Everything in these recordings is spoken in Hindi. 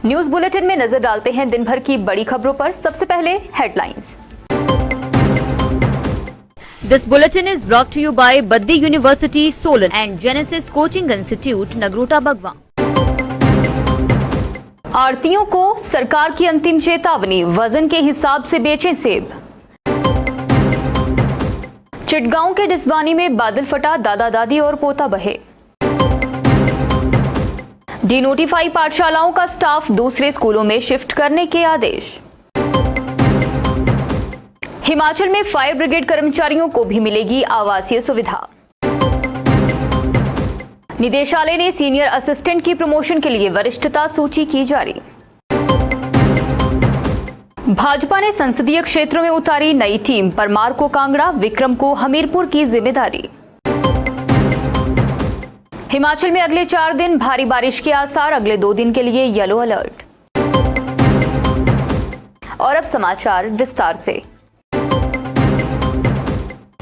न्यूज बुलेटिन में नजर डालते हैं दिन भर की बड़ी खबरों पर। सबसे पहले headlines. This bulletin is brought to you by Baddi University, Solan and Genesis Coaching Institute, Nagrota Bagwa। आड़तियों को सरकार की अंतिम चेतावनी, वजन के हिसाब से बेचें सेब। चिटगांव के डिसबानी में बादल फटा, दादा दादी और पोता बहे। डीनोटिफाई पाठशालाओं का स्टाफ दूसरे स्कूलों में शिफ्ट करने के आदेश। हिमाचल में फायर ब्रिगेड कर्मचारियों को भी मिलेगी आवासीय सुविधा। निदेशालय ने सीनियर असिस्टेंट की प्रमोशन के लिए वरिष्ठता सूची की जारी। भाजपा ने संसदीय क्षेत्रों में उतारी नई टीम, परमार को कांगड़ा, विक्रम को हमीरपुर की जिम्मेदारी। हिमाचल में अगले 4 दिन भारी बारिश के आसार, अगले 2 दिन के लिए येलो अलर्ट। और अब समाचार विस्तार से।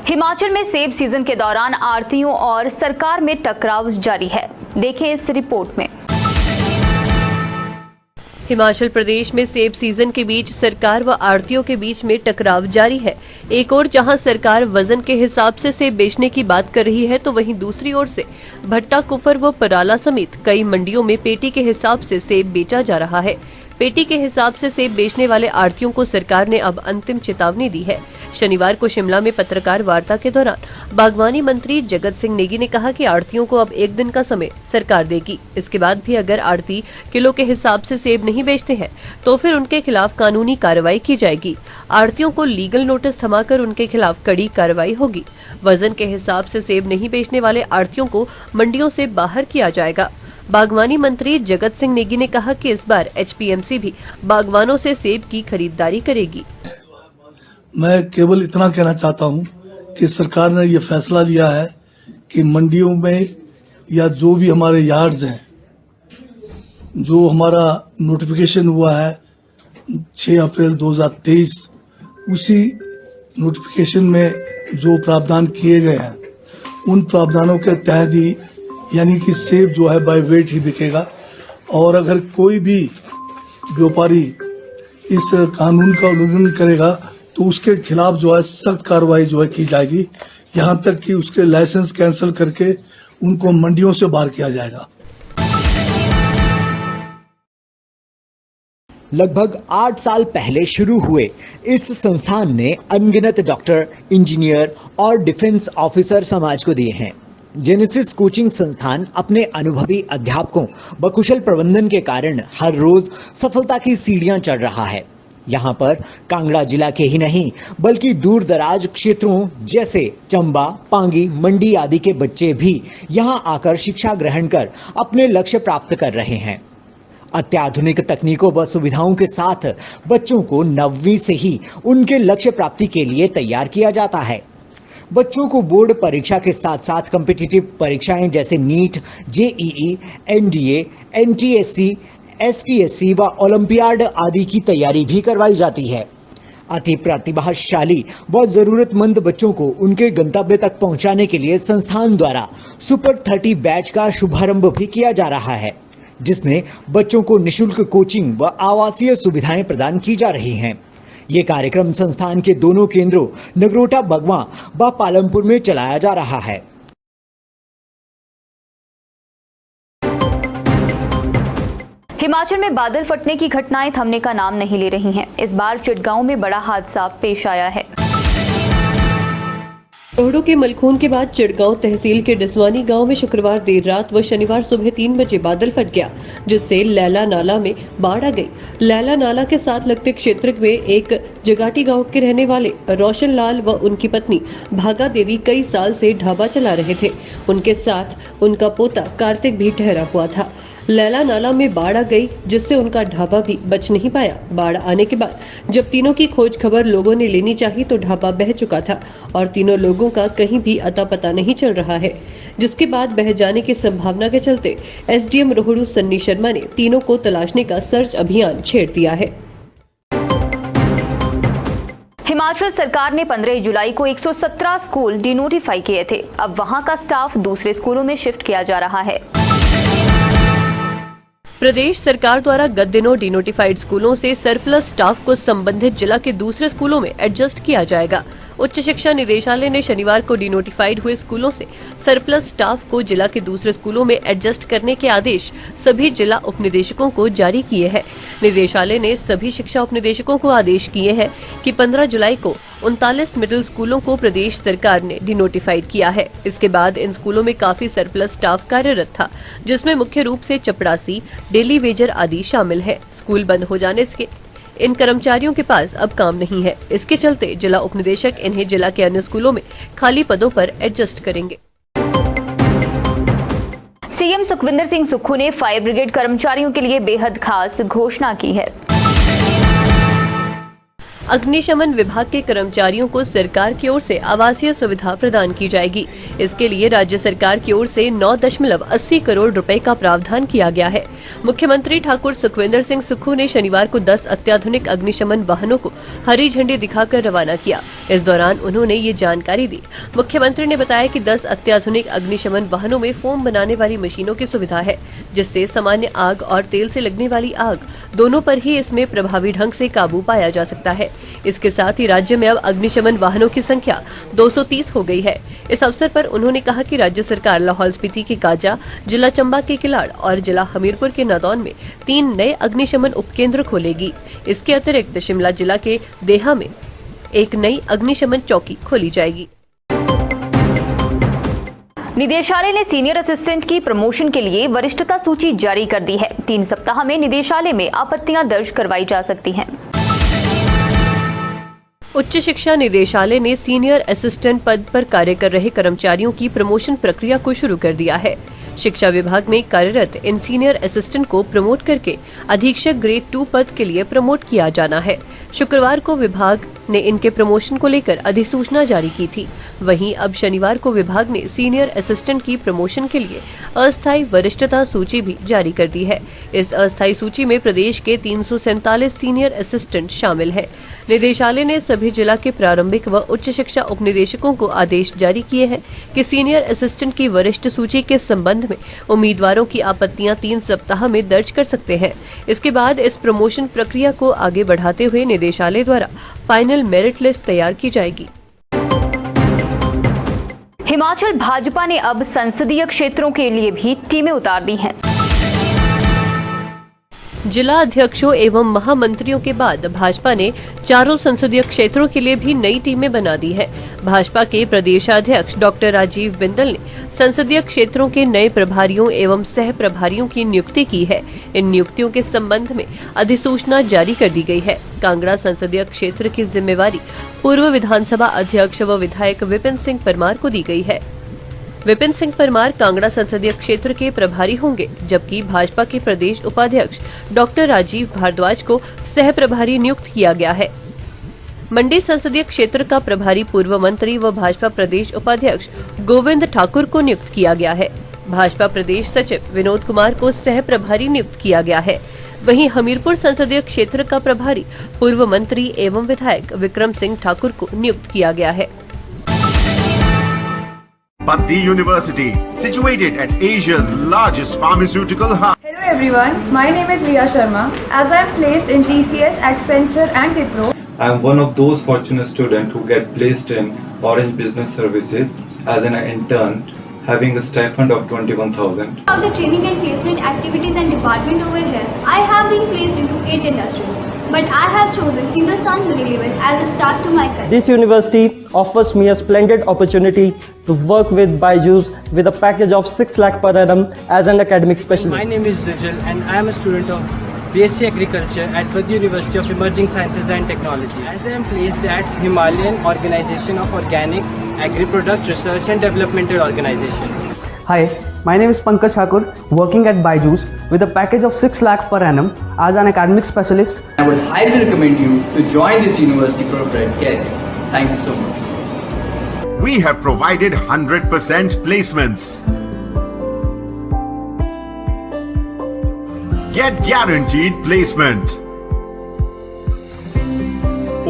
हिमाचल में सेब सीजन के दौरान आड़तियों और सरकार में टकराव जारी है। देखें इस रिपोर्ट में। हिमाचल प्रदेश में सेब सीजन के बीच सरकार व आड़तियों के बीच में टकराव जारी है। एक ओर जहां सरकार वजन के हिसाब से सेब बेचने की बात कर रही है, तो वहीं दूसरी ओर से भट्टा, कुफर व पराला समेत कई मंडियों में पेटी के हिसाब से सेब बेचा जा रहा है। पेटी के हिसाब से सेब बेचने वाले आड़तियों को सरकार ने अब अंतिम चेतावनी दी है। शनिवार को शिमला में पत्रकार वार्ता के दौरान बागवानी मंत्री जगत सिंह नेगी ने कहा कि आड़तियों को अब 1 दिन का समय सरकार देगी। इसके बाद भी अगर आड़ती किलो के हिसाब से सेब नहीं बेचते हैं तो फिर उनके खिलाफ कानूनी कार्रवाई की जाएगी। आड़तियों को लीगल नोटिस थमाकर उनके खिलाफ कड़ी कार्रवाई होगी। वजन के हिसाब से सेब नहीं बेचने वाले आड़तियों को मंडियों से बाहर किया जाएगा। बागवानी मंत्री जगत सिंह नेगी ने कहा कि इस बार एचपीएमसी भी बागवानों से सेब की खरीदारी करेगी। मैं केवल इतना कहना चाहता हूं कि सरकार ने ये फैसला लिया है कि मंडियों में या जो भी हमारे यार्ड्स हैं, जो हमारा नोटिफिकेशन हुआ है 6 अप्रैल 2023, उसी नोटिफिकेशन में जो प्रावधान किए गए हैं उन प्रावधानों के तहत ही, यानी कि सेब जो है बाय वेट ही बिकेगा। और अगर कोई भी व्यापारी इस कानून का उल्लंघन करेगा तो उसके खिलाफ जो है सख्त कार्रवाई जो है की जाएगी, यहां तक कि उसके लाइसेंस कैंसिल करके उनको मंडियों से बाहर किया जाएगा। लगभग 8 साल पहले शुरू हुए इस संस्थान ने अनगिनत डॉक्टर, इंजीनियर और डिफेंस ऑफिसर समाज को दिए हैं। जेनेसिस कोचिंग संस्थान अपने अनुभवी अध्यापकों व कुशल प्रबंधन के कारण हर रोज सफलता की सीढ़ियां चढ़ रहा है। यहाँ पर कांगड़ा जिला के ही नहीं बल्कि दूर दराज क्षेत्रों जैसे चंबा, पांगी, मंडी आदि के बच्चे भी यहाँ आकर शिक्षा ग्रहण कर अपने लक्ष्य प्राप्त कर रहे हैं। अत्याधुनिक तकनीकों व सुविधाओं के साथ बच्चों को 9वीं से ही उनके लक्ष्य प्राप्ति के लिए तैयार किया जाता है। बच्चों को बोर्ड परीक्षा के साथ साथ कॉम्पिटिटिव परीक्षाएं जैसे नीट, जेईई, एनडीए, एनटीएससी, एसटीएससी व ओलंपियाड आदि की तैयारी भी करवाई जाती है। अति प्रतिभाशाली व जरूरतमंद बच्चों को उनके गंतव्य तक पहुंचाने के लिए संस्थान द्वारा सुपर 30 बैच का शुभारंभ भी किया जा रहा है, जिसमें बच्चों को निशुल्क कोचिंग व आवासीय सुविधाएं प्रदान की जा रही हैं। ये कार्यक्रम संस्थान के दोनों केंद्रों नगरोटा बगवा व पालमपुर में चलाया जा रहा है। हिमाचल में बादल फटने की घटनाएं थमने का नाम नहीं ले रही हैं। इस बार चिटगांव में बड़ा हादसा पेश आया है। रोहडू के मलखून के बाद चिटगांव तहसील के डिसवानी गांव में शुक्रवार देर रात व शनिवार सुबह 3 बजे बादल फट गया, जिससे लैला नाला में बाढ़ आ गई। लैला नाला के साथ लगते क्षेत्र में एक जगाटी गांव के रहने वाले रोशन लाल व उनकी पत्नी भागा देवी कई साल से ढाबा चला रहे थे। उनके साथ उनका पोता कार्तिक भी ठहरा हुआ था। लैला नाला में बाढ़ आ गई, जिससे उनका ढाबा भी बच नहीं पाया। बाढ़ आने के बाद जब तीनों की खोज खबर लोगों ने लेनी चाहिए तो ढाबा बह चुका था और तीनों लोगों का कहीं भी अता पता नहीं चल रहा है, जिसके बाद बह जाने की संभावना के चलते एसडीएम रोहडू सन्नी शर्मा ने तीनों को तलाशने का सर्च अभियान छेड़ दिया है। हिमाचल सरकार ने 15 जुलाई को 117 स्कूल डिनोटिफाई किए थे। अब वहां का स्टाफ दूसरे स्कूलों में शिफ्ट किया जा रहा है। प्रदेश सरकार द्वारा गत दिनों डिनोटिफाइड स्कूलों से सरप्लस स्टाफ को संबंधित जिला के दूसरे स्कूलों में एडजस्ट किया जाएगा। उच्च शिक्षा निदेशालय ने शनिवार को डिनोटिफाइड हुए स्कूलों से सरप्लस स्टाफ को जिला के दूसरे स्कूलों में एडजस्ट करने के आदेश सभी जिला उपनिदेशकों को जारी किए हैं। निदेशालय ने सभी शिक्षा उपनिदेशकों को आदेश किए हैं कि 15 जुलाई को 39 मिडिल स्कूलों को प्रदेश सरकार ने डिनोटिफाइड किया है। इसके बाद इन स्कूलों में काफी सरप्लस स्टाफ कार्यरत था, जिसमें मुख्य रूप से चपरासी, डेली वेजर आदि शामिल है। स्कूल बंद हो जाने से इन कर्मचारियों के पास अब काम नहीं है। इसके चलते जिला उपनिदेशक इन्हें जिला के अन्य स्कूलों में खाली पदों पर एडजस्ट करेंगे। सीएम सुखविंदर सिंह सुक्खू ने फायर ब्रिगेड कर्मचारियों के लिए बेहद खास घोषणा की है। अग्निशमन विभाग के कर्मचारियों को सरकार की ओर से आवासीय सुविधा प्रदान की जाएगी। इसके लिए राज्य सरकार की ओर से 9.80 करोड़ रुपए का प्रावधान किया गया है। मुख्यमंत्री ठाकुर सुखविंदर सिंह सुक्खू ने शनिवार को 10 अत्याधुनिक अग्निशमन वाहनों को हरी झंडी दिखाकर रवाना किया। इस दौरान उन्होंने ये जानकारी दी। मुख्यमंत्री ने बताया कि 10 अत्याधुनिक अग्निशमन वाहनों में फोम बनाने वाली मशीनों की सुविधा है, जिससे सामान्य आग और तेल से लगने वाली आग दोनों पर ही इसमें प्रभावी ढंग से काबू पाया जा सकता है। इसके साथ ही राज्य में अब अग्निशमन वाहनों की संख्या 230 हो गई है। इस अवसर पर उन्होंने कहा कि राज्य सरकार लाहौल स्पीति के काजा, जिला चंबा के किलाड़ और जिला हमीरपुर के नादौन में 3 नए अग्निशमन उपकेंद्र खोलेगी। इसके अतिरिक्त शिमला जिला के देहा में एक नई अग्निशमन चौकी खोली जाएगी। निदेशालय ने सीनियर असिस्टेंट की प्रमोशन के लिए वरिष्ठता सूची जारी कर दी है। 3 सप्ताह में निदेशालय में आपत्तियां दर्ज करवाई जा सकती हैं। उच्च शिक्षा निदेशालय ने सीनियर असिस्टेंट पद पर कार्य कर रहे कर्मचारियों की प्रमोशन प्रक्रिया को शुरू कर दिया है। शिक्षा विभाग में कार्यरत इन सीनियर असिस्टेंट को प्रमोट करके अधीक्षक ग्रेड 2 पद के लिए प्रमोट किया जाना है। शुक्रवार को विभाग ने इनके प्रमोशन को लेकर अधिसूचना जारी की थी। वहीं अब शनिवार को विभाग ने सीनियर असिस्टेंट की प्रमोशन के लिए अस्थायी वरिष्ठता सूची भी जारी कर दी है। इस अस्थायी सूची में प्रदेश के 347 सीनियर असिस्टेंट शामिल है। निदेशालय ने सभी जिला के प्रारंभिक व उच्च शिक्षा उपनिदेशकों को आदेश जारी किए हैं कि सीनियर असिस्टेंट की वरिष्ठ सूची के संबंध में उम्मीदवारों की आपत्तियां 3 सप्ताह में दर्ज कर सकते हैं। इसके बाद इस प्रमोशन प्रक्रिया को आगे बढ़ाते हुए निदेशालय द्वारा फाइनल मेरिट लिस्ट तैयार की जाएगी। हिमाचल भाजपा ने अब संसदीय क्षेत्रों के लिए भी टीमें उतार दी हैं। जिला अध्यक्षों एवं महामंत्रियों के बाद भाजपा ने चारों संसदीय क्षेत्रों के लिए भी नई टीमें बना दी है। भाजपा के प्रदेशाध्यक्ष डॉक्टर राजीव बिंदल ने संसदीय क्षेत्रों के नए प्रभारियों एवं सह प्रभारियों की नियुक्ति की है। इन नियुक्तियों के संबंध में अधिसूचना जारी कर दी गई है। कांगड़ा संसदीय क्षेत्र की जिम्मेवारी पूर्व विधानसभा अध्यक्ष व विधायक विपिन सिंह परमार को दी गई है। विपिन सिंह परमार कांगड़ा संसदीय क्षेत्र के प्रभारी होंगे, जबकि भाजपा के प्रदेश उपाध्यक्ष डॉक्टर राजीव भारद्वाज को सह प्रभारी नियुक्त किया गया है। मंडी संसदीय क्षेत्र का प्रभारी पूर्व मंत्री व भाजपा प्रदेश उपाध्यक्ष गोविंद ठाकुर को नियुक्त किया गया है। भाजपा प्रदेश सचिव विनोद कुमार को सह प्रभारी नियुक्त किया गया है। वहीं हमीरपुर संसदीय क्षेत्र का प्रभारी पूर्व मंत्री एवं विधायक विक्रम सिंह ठाकुर को नियुक्त किया गया है। Paddi University, situated at Asia's largest pharmaceutical hub. Hello everyone, my name is Riya Sharma. As I am placed in TCS, Accenture and Wipro, I am one of those fortunate students who get placed in Orange Business Services as an intern, having a stipend of 21,000. About the training and placement activities and department over here, I have been placed into 8 industries, but I have chosen Hindustan Unilever as a start to my career. This university offers me a splendid opportunity to work with BYJU'S with a package of 6 lakh per annum as an academic specialist. My name is Rijal and I am a student of BSc Agriculture at Paddi University of Emerging Sciences and Technology. As I am placed at Himalayan Organization of Organic Agri-Product Research and Developmental Organization. Hi, my name is Pankaj Thakur, working at BYJU'S with a package of 6 lakh per annum as an academic specialist. I would highly recommend you to join this university for a bright career. Thank you so much. We have provided 100% placements. Get guaranteed placement.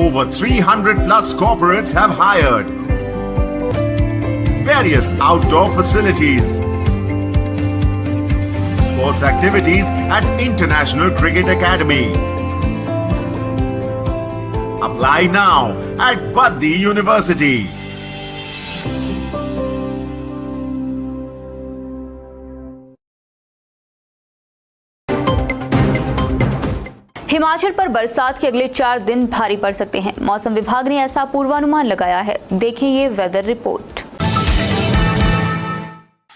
Over 300 plus corporates have hired. Various outdoor facilities. sports activities at International Cricket Academy. Apply now at Baddi University. Himachal पर बरसात के अगले 4 दिन भारी पड़ सकते हैं। मौसम विभाग ने ऐसा पूर्वानुमान लगाया है। देखें ये वेदर रिपोर्ट।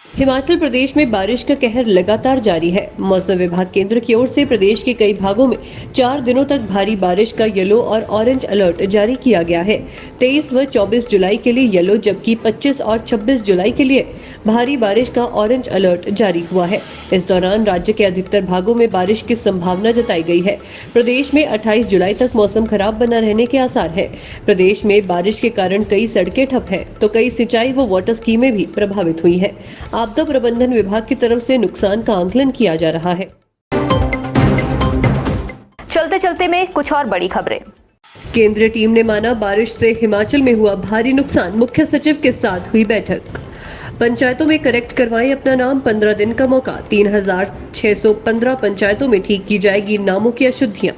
हिमाचल प्रदेश में बारिश का कहर लगातार जारी है। मौसम विभाग केंद्र की ओर से प्रदेश के कई भागों में 4 दिनों तक भारी बारिश का येलो और ऑरेंज अलर्ट जारी किया गया है। 23 व 24 जुलाई के लिए येलो, जबकि 25 और 26 जुलाई के लिए भारी बारिश का ऑरेंज अलर्ट जारी हुआ है। इस दौरान राज्य के अधिकतर भागों में बारिश की संभावना जताई गई है। प्रदेश में 28 जुलाई तक मौसम खराब बना रहने के आसार है। प्रदेश में बारिश के कारण कई सड़कें ठप हैं, तो कई सिंचाई व वाटर स्कीमें भी प्रभावित हुई हैं। आपदा प्रबंधन विभाग की तरफ से नुकसान का आकलन किया जा रहा है। चलते चलते में कुछ और बड़ी खबरें। केंद्रीय टीम ने माना बारिश से हिमाचल में हुआ भारी नुकसान। मुख्य सचिव के साथ हुई बैठक। पंचायतों में करेक्ट करवाएं अपना नाम, 15 दिन का मौका। 3615 पंचायतों में ठीक की जाएगी नामों की अशुद्धियां।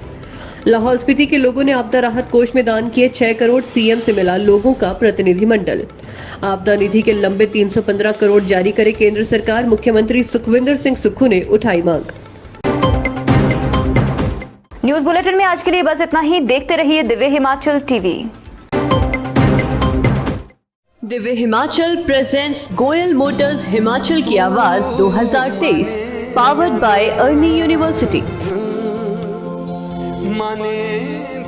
लाहौल स्पीति के लोगों ने आपदा राहत कोष में दान किए 6 करोड़। सीएम से मिला लोगों का प्रतिनिधिमंडल। आपदा निधि के लंबे 315 करोड़ जारी करे केंद्र सरकार। मुख्यमंत्री सुखविंदर सिंह सुक्खू ने उठाई मांग। न्यूज बुलेटिन में आज के लिए बस इतना ही। देखते रहिए Divya Himachal TV. Divya Himachal presents Goyal Motors Himachal की आवाज 2023, पावर्ड बाय अर्नी यूनिवर्सिटी। माने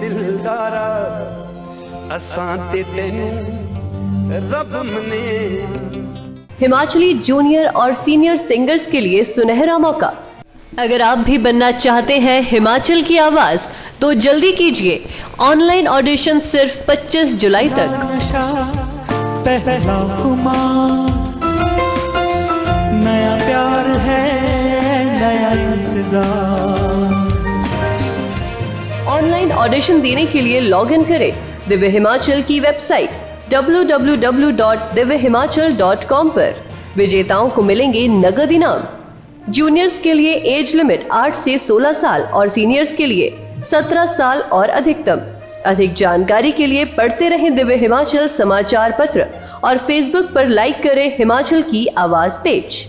दिलदारा असां ते तैनू रब मने। हिमाचली जूनियर और सीनियर सिंगर्स के लिए सुनहरा मौका। अगर आप भी बनना चाहते हैं हिमाचल की आवाज तो जल्दी कीजिए। ऑनलाइन ऑडिशन सिर्फ 25 जुलाई तक। पहला खुमार, नया प्यार है, नया इंतजार। ऑनलाइन ऑडिशन देने के लिए लॉग इन करें दिव्य हिमाचल की वेबसाइट www.divyhimachal.com पर। विजेताओं को मिलेंगे नगद इनाम। जूनियर्स के लिए एज लिमिट 8 से 16 साल और सीनियर्स के लिए 17 साल और अधिकतम। अधिक जानकारी के लिए पढ़ते रहें दिव्य हिमाचल समाचार पत्र और फेसबुक पर लाइक करें हिमाचल की आवाज पेज।